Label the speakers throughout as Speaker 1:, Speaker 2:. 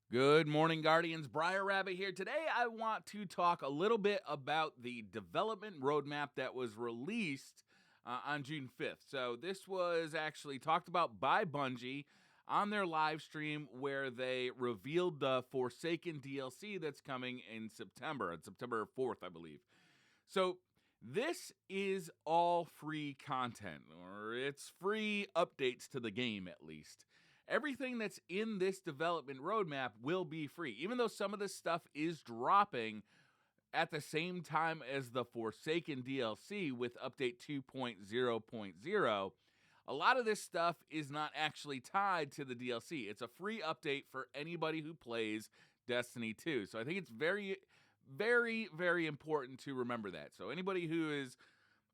Speaker 1: Good morning, Guardians. Briar Rabbit here. Today, I want to talk a little bit about the development roadmap that was released on June 5th. So, this was actually talked about by Bungie on their live stream where they revealed the Forsaken DLC that's coming in September, on September 4th, I believe. So, this is all free content, or it's free updates to the game at least. Everything that's in this development roadmap will be free, even though some of this stuff is dropping at the same time as the Forsaken DLC with update 2.0.0. A lot of this stuff is not actually tied to the DLC. It's a free update for anybody who plays Destiny 2. So I think it's very, very, very important to remember that. So anybody who is,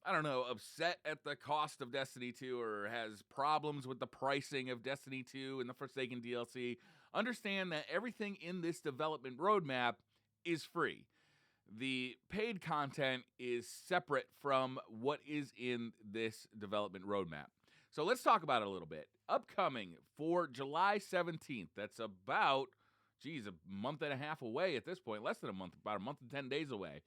Speaker 1: I don't know, upset at the cost of Destiny 2 or has problems with the pricing of Destiny 2 and the Forsaken DLC, understand that everything in this development roadmap is free. The paid content is separate from what is in this development roadmap. So let's talk about it a little bit. Upcoming for July 17th, that's about, a month and a half away at this point, less than a month, about a month and 10 days away.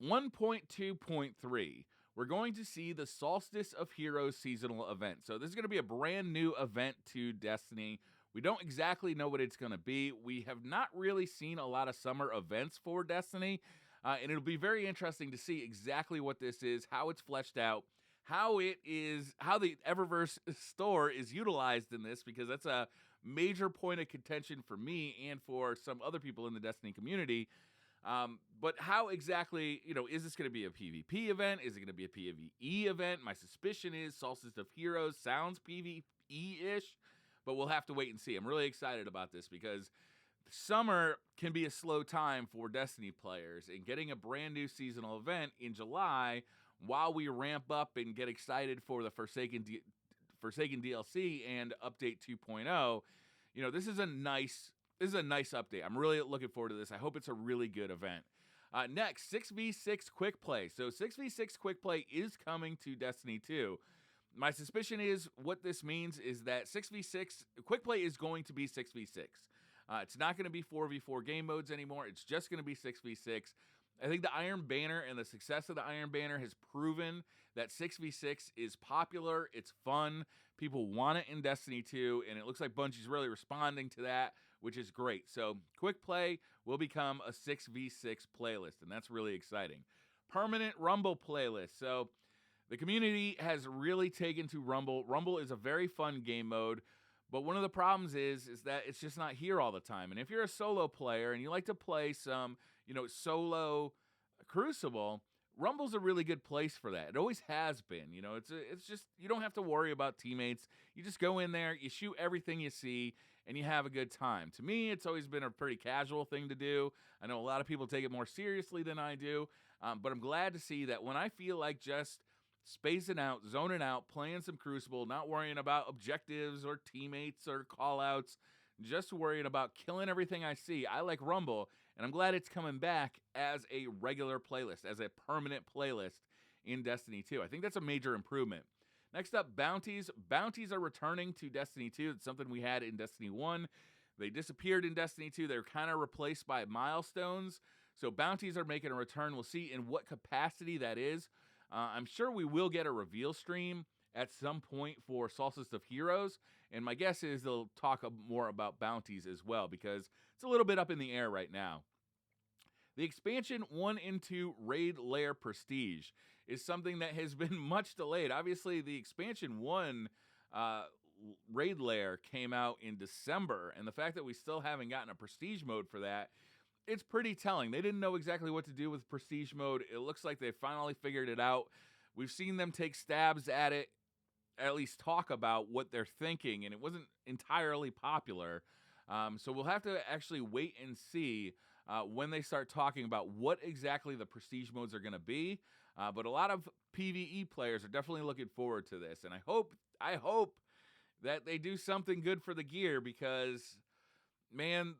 Speaker 1: 1.2.3, we're going to see the Solstice of Heroes seasonal event. So this is going to be a brand new event to Destiny. We don't exactly know what it's going to be. We have not really seen a lot of summer events for Destiny, and it'll be very interesting to see exactly what this is, how it's fleshed out, how the Eververse store is utilized in this, because that's a major point of contention for me and for some other people in the Destiny community. But how exactly, is this going to be a PvP event? Is it going to be a PvE event? My suspicion is Solstice of Heroes sounds PvE-ish, but we'll have to wait and see. I'm really excited about this because summer can be a slow time for Destiny players, and getting a brand new seasonal event in July while we ramp up and get excited for the Forsaken DLC and update 2.0, this is a nice update. I'm really looking forward to this. I hope it's a really good event. Next, 6v6 quick play. So 6v6 quick play is coming to Destiny 2. My suspicion is what this means is that 6v6 quick play is going to be 6v6. It's not going to be 4v4 game modes anymore. It's just going to be 6v6. I think the Iron Banner and the success of the Iron Banner has proven that 6v6 is popular, it's fun, people want it in Destiny 2, and it looks like Bungie's really responding to that, which is great. So, Quick Play will become a 6v6 playlist, and that's really exciting. Permanent Rumble playlist. So, the community has really taken to Rumble. Rumble is a very fun game mode, but one of the problems is that it's just not here all the time. And if you're a solo player and you like to play some, solo Crucible, Rumble's a really good place for that. It always has been. It's just, you don't have to worry about teammates. You just go in there, you shoot everything you see, and you have a good time. To me, it's always been a pretty casual thing to do. I know a lot of people take it more seriously than I do, but I'm glad to see that when I feel like just spacing out, zoning out, playing some Crucible, not worrying about objectives or teammates or callouts, just worrying about killing everything I see. I like Rumble, and I'm glad it's coming back as a regular playlist, as a permanent playlist in Destiny 2. I think that's a major improvement. Next up, bounties. Bounties are returning to Destiny 2. It's something we had in Destiny 1. They disappeared in Destiny 2. They were kind of replaced by milestones. So bounties are making a return. We'll see in what capacity that is. I'm sure we will get a reveal stream at some point for Solstice of Heroes, and my guess is they'll talk more about bounties as well, because it's a little bit up in the air right now. The expansion 1 into Raid Lair Prestige is something that has been much delayed. Obviously, the expansion 1 Raid Lair came out in December, and the fact that we still haven't gotten a Prestige mode for that, it's pretty telling. They didn't know exactly what to do with Prestige mode. It looks like they finally figured it out. We've seen them take stabs at it, at least talk about what they're thinking, and it wasn't entirely popular. So we'll have to actually wait and see when they start talking about what exactly the Prestige modes are going to be. But a lot of PvE players are definitely looking forward to this, and I hope that they do something good for the gear, because man,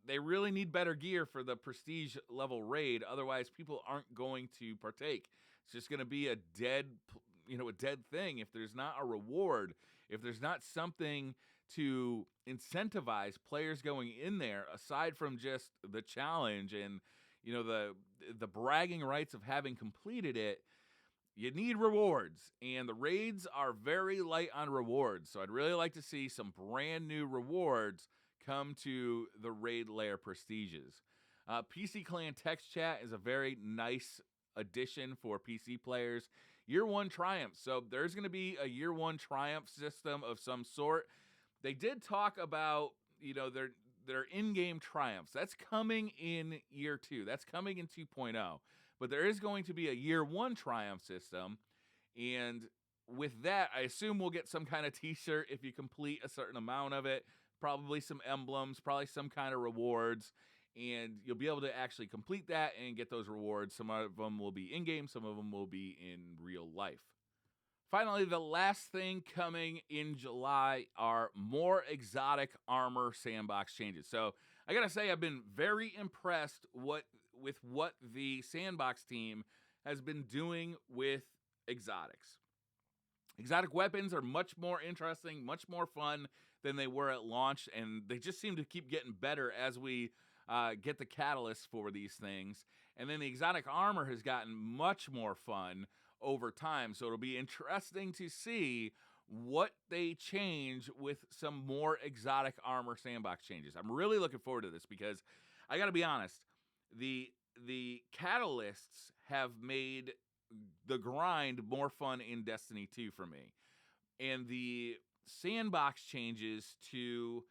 Speaker 1: they really need better gear for the Prestige level raid. Otherwise, people aren't going to partake. It's just going to be a dead thing if there's not a reward, if there's not something to incentivize players going in there, aside from just the challenge and the bragging rights of having completed it. You need rewards, and the raids are very light on rewards. So I'd really like to see some brand new rewards come to the Raid Lair Prestiges. PC Clan Text Chat is a very nice addition for PC players. Year 1 triumphs. So there's going to be a Year 1 triumph system of some sort. They did talk about, their in-game triumphs. That's coming in Year 2. That's coming in 2.0. But there is going to be a Year 1 triumph system, and with that, I assume we'll get some kind of t-shirt if you complete a certain amount of it, probably some emblems, probably some kind of rewards, and you'll be able to actually complete that and get those rewards. Some of them will be in-game, some of them will be in real life. Finally, the last thing coming in July are more exotic armor sandbox changes. So I gotta say, I've been very impressed with what the sandbox team has been doing with exotics. Exotic weapons are much more interesting, much more fun than they were at launch, and they just seem to keep getting better as we get the catalysts for these things. And then the exotic armor has gotten much more fun over time, so it'll be interesting to see what they change with some more exotic armor sandbox changes. I'm really looking forward to this because I gotta be honest, the catalysts have made the grind more fun in Destiny 2 for me, and the sandbox changes to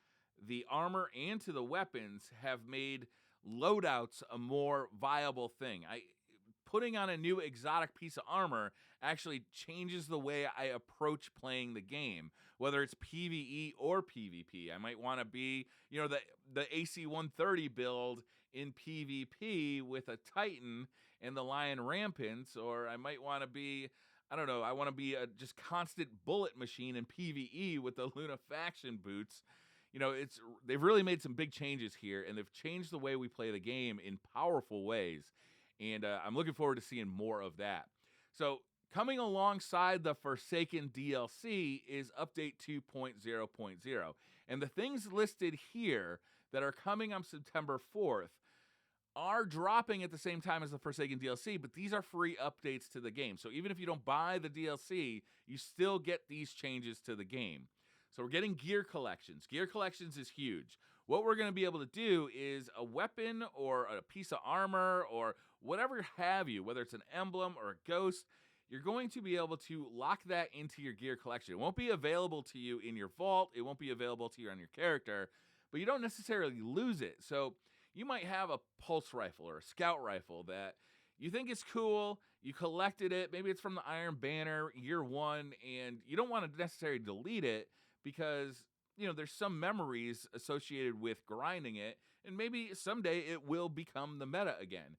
Speaker 1: the armor and to the weapons have made loadouts a more viable thing. Putting on a new exotic piece of armor actually changes the way I approach playing the game, whether it's PvE or PvP. I might want to be, the AC 130 build in PvP with a Titan and the Lion Rampants, or I might want to be, I want to be a just constant bullet machine in PvE with the Lunafaction boots. They've really made some big changes here, and they've changed the way we play the game in powerful ways. And I'm looking forward to seeing more of that. So coming alongside the Forsaken DLC is Update 2.0.0. And the things listed here that are coming on September 4th are dropping at the same time as the Forsaken DLC, but these are free updates to the game. So even if you don't buy the DLC, you still get these changes to the game. So we're getting gear collections. Gear collections is huge. What we're going to be able to do is a weapon or a piece of armor or whatever have you, whether it's an emblem or a ghost, you're going to be able to lock that into your gear collection. It won't be available to you in your vault. It won't be available to you on your character, but you don't necessarily lose it. So you might have a pulse rifle or a scout rifle that you think is cool, you collected it, maybe it's from the Iron Banner Year 1, and you don't want to necessarily delete it because, there's some memories associated with grinding it, and maybe someday it will become the meta again.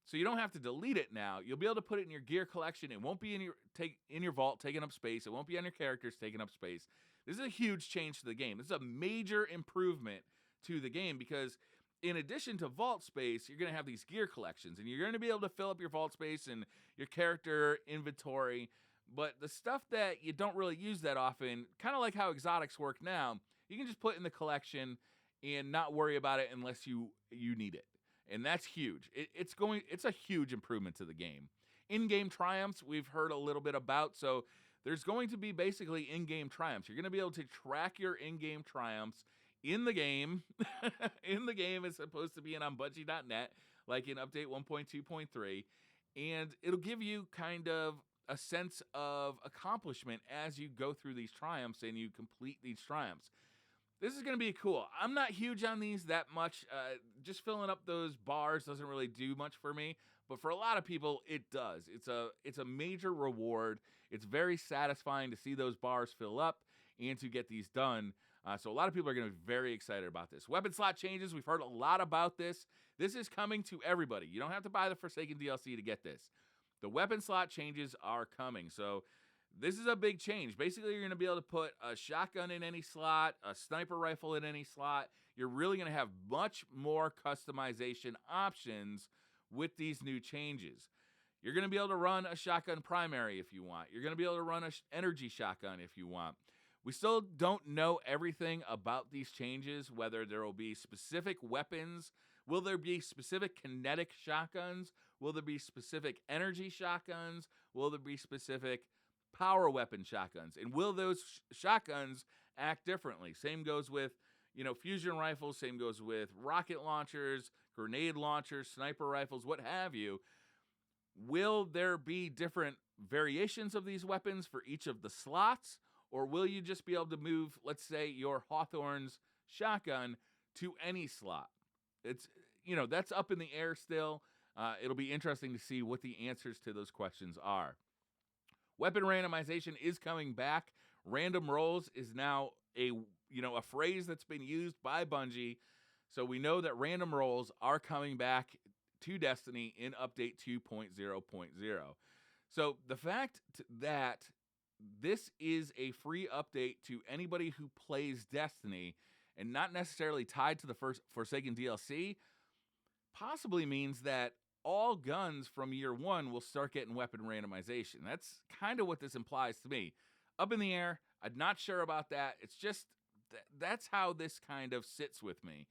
Speaker 1: So you don't have to delete it now. You'll be able to put it in your gear collection. It won't be in your vault taking up space. It won't be on your characters taking up space. This is a huge change to the game. This is a major improvement to the game because in addition to vault space, you're going to have these gear collections, and you're going to be able to fill up your vault space and your character inventory. But the stuff that you don't really use that often, kind of like how exotics work now, you can just put in the collection and not worry about it unless you need it. And that's huge. It's a huge improvement to the game. In-game triumphs, we've heard a little bit about. So there's going to be basically in-game triumphs. You're going to be able to track your in-game triumphs in the game. In the game as opposed to being on Bungie.net, like in Update 1.2.3. And it'll give you kind of a sense of accomplishment as you go through these triumphs and you complete these triumphs. This is going to be cool. I'm not huge on these that much. Just filling up those bars doesn't really do much for me, but for a lot of people, it does. It's a major reward. It's very satisfying to see those bars fill up and to get these done. So a lot of people are going to be very excited about this. Weapon slot changes. We've heard a lot about this. This is coming to everybody. You don't have to buy the Forsaken DLC to get this. The weapon slot changes are coming. So this is a big change. Basically, you're going to be able to put a shotgun in any slot, a sniper rifle in any slot. You're really going to have much more customization options with these new changes. You're going to be able to run a shotgun primary if you want. You're going to be able to run an energy shotgun if you want. We still don't know everything about these changes, whether there will be specific weapons. Will there be specific kinetic shotguns? Will there be specific energy shotguns? Will there be specific power weapon shotguns? And will those shotguns act differently? Same goes with, fusion rifles. Same goes with rocket launchers, grenade launchers, sniper rifles, what have you. Will there be different variations of these weapons for each of the slots? Or will you just be able to move, let's say, your Hawthorne's shotgun to any slot? It's, that's up in the air still. It'll be interesting to see what the answers to those questions are. Weapon randomization is coming back. Random rolls is now a phrase that's been used by Bungie. So we know that random rolls are coming back to Destiny in update 2.0.0. So the fact that this is a free update to anybody who plays Destiny and not necessarily tied to the first Forsaken DLC possibly means that all guns from year one will start getting weapon randomization. That's kind of what this implies to me. Up in the air. I'm not sure about that. It's just that's how this kind of sits with me.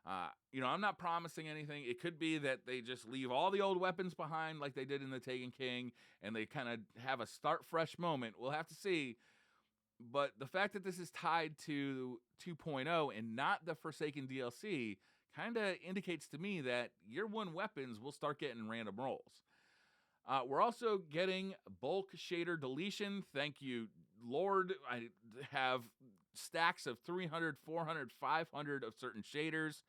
Speaker 1: I'm not promising anything. It could be that they just leave all the old weapons behind like they did in the Taken King, and they kind of have a start fresh moment. We'll have to see. But the fact that this is tied to 2.0 and not the Forsaken DLC kind of indicates to me that year one weapons will start getting random rolls. We're also getting bulk shader deletion. Thank you, Lord. I have stacks of 300, 400, 500 of certain shaders.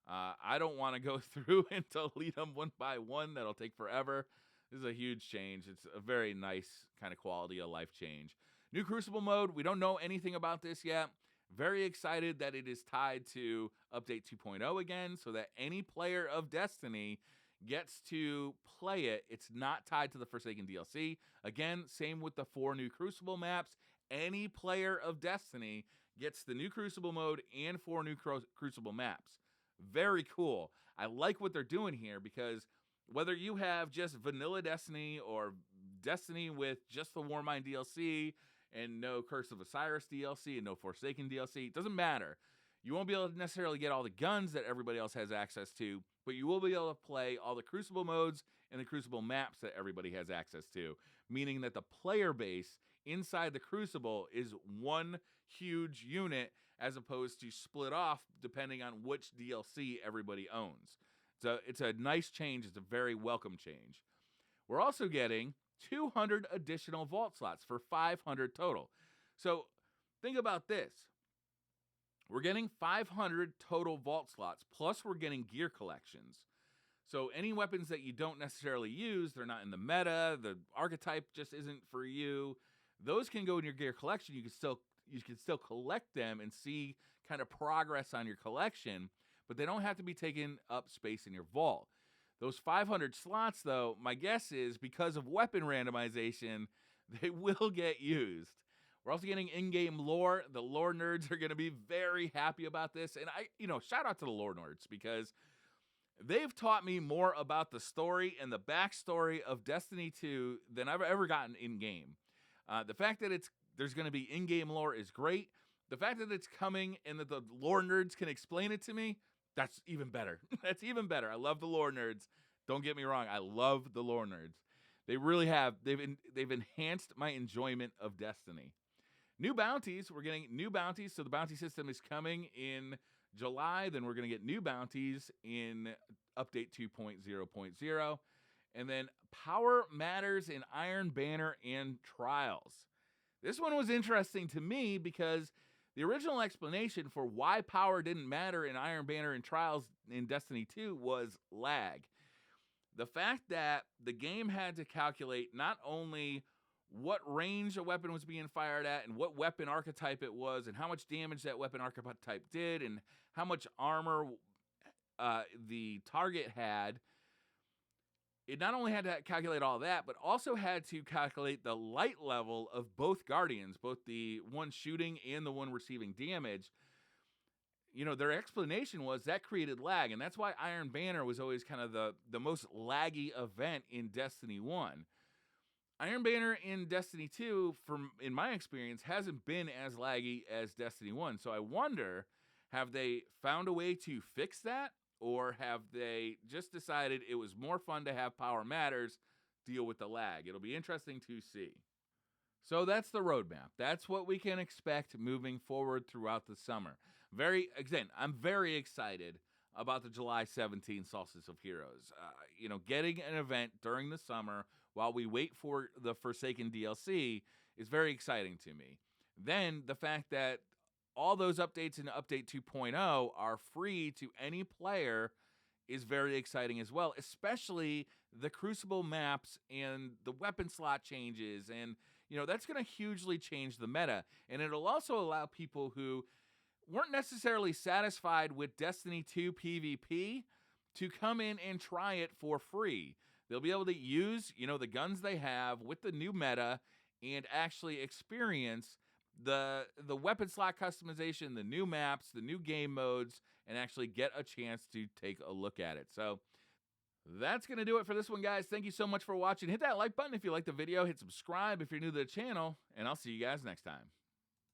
Speaker 1: I don't want to go through and delete them one by one. That'll take forever. This is a huge change. It's a very nice kind of quality of life change. New Crucible mode. We don't know anything about this yet. Very excited that it is tied to update 2.0 again, so that any player of Destiny gets to play it. It's not tied to the Forsaken DLC. Again, same with the 4 new Crucible maps. Any player of Destiny gets the new Crucible mode and 4 new Crucible maps. Very cool. I like what they're doing here, because whether you have just vanilla Destiny or Destiny with just the Warmind DLC and no Curse of Osiris DLC and no Forsaken DLC, it doesn't matter. You won't be able to necessarily get all the guns that everybody else has access to, but you will be able to play all the Crucible modes and the Crucible maps that everybody has access to, meaning that the player base inside the Crucible is one huge unit as opposed to split off depending on which DLC everybody owns. So it's a nice change. It's a very welcome change. We're also getting 200 additional vault slots for 500 total. So think about this. We're getting 500 total vault slots, plus we're getting gear collections. So any weapons that you don't necessarily use, they're not in the meta, the archetype just isn't for you, those can go in your gear collection. You can still collect them and see kind of progress on your collection, but they don't have to be taking up space in your vault. Those 500 slots, though, my guess is because of weapon randomization, they will get used. We're also getting in-game lore. The lore nerds are going to be very happy about this. And shout out to the lore nerds, because they've taught me more about the story and the backstory of Destiny 2 than I've ever gotten in-game. The fact that there's going to be in-game lore is great. The fact that it's coming and that the lore nerds can explain it to me, that's even better. That's even better. I love the lore nerds. Don't get me wrong. I love the lore nerds. They really have. They've enhanced my enjoyment of Destiny. New bounties. We're getting new bounties. So the bounty system is coming in July. Then we're going to get new bounties in update 2.0.0. And then Power Matters in Iron Banner and Trials. This one was interesting to me because the original explanation for why power didn't matter in Iron Banner and Trials in Destiny 2 was lag. The fact that the game had to calculate not only what range a weapon was being fired at and what weapon archetype it was and how much damage that weapon archetype did and how much armor the target had, it not only had to calculate all that, but also had to calculate the light level of both Guardians, both the one shooting and the one receiving damage. Their explanation was that created lag, and that's why Iron Banner was always kind of the most laggy event in Destiny 1. Iron Banner in Destiny 2, in my experience, hasn't been as laggy as Destiny 1. So I wonder, have they found a way to fix that? Or have they just decided it was more fun to have Power Matters deal with the lag? It'll be interesting to see. So that's the roadmap. That's what we can expect moving forward throughout the summer. I'm very excited about the July 17th Solstice of Heroes. Getting an event during the summer while we wait for the Forsaken DLC is very exciting to me. Then the fact that all those updates in Update 2.0 are free to any player is very exciting as well, especially the Crucible maps and the weapon slot changes. And, that's going to hugely change the meta. And it'll also allow people who weren't necessarily satisfied with Destiny 2 PvP to come in and try it for free. They'll be able to use, the guns they have with the new meta and actually experience the weapon slot customization, the new maps, the new game modes, and actually get a chance to take a look at it. So that's going to do it for this one, guys. Thank you so much for watching. Hit that like button if you like the video. Hit subscribe if you're new to the channel, and I'll see you guys next time.